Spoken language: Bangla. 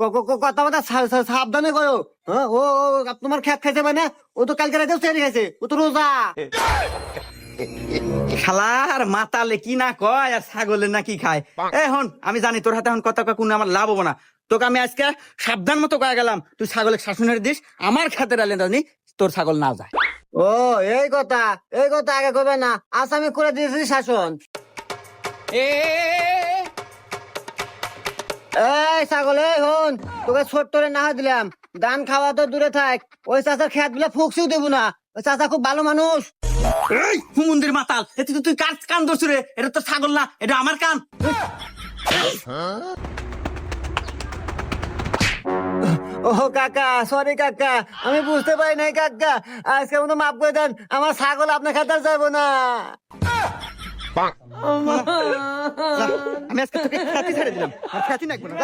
কথা কথা সাবধানে করো। হ্যাঁ, ও তোমার খেত খাইছে মানে ও তো কালকে রাতেও সেরে গেছে, ও তো রোজা। শালার মাতালে কি না কয় আর ছাগলে না কি খায়। হন আমি জানি তোর হাতে এখন কথা কোনো আমার লাভ হবো না। তোকে আমি আজকে সাবধান মতো কয়ে গেলাম, তুই ছাগলের শাসনের দিস, আমার খাতে রালে জানি তোর ছাগল না যায়। ও এই কথা আগে কবে না, আসামি করে দিয়েছি শাসন। এই ছাগল, এই হন, তোকে ছোট্ট না হয় দিলাম, ধান খাওয়া তো দূরে থাক, ওই চাচার খেত গুলা ফুকছিও দেবো না, ওই চাচা খুব ভালো মানুষ। হুমুন্দির মাতাল, এতে তুই কার কান ধরছু রে? এটা তো ছাগল না, এটা আমার কান। ও কাকা, সরি কাকা, আমি বুঝতে পারি নাই কাকা, আজকে মতো মাফ করে দেন, আমার ছাগল আপনার খাতার যাবো না। আমি আজকে তোকে খ্যাতি ছেড়ে দিলাম, আর খ্যাতি নাকবো না।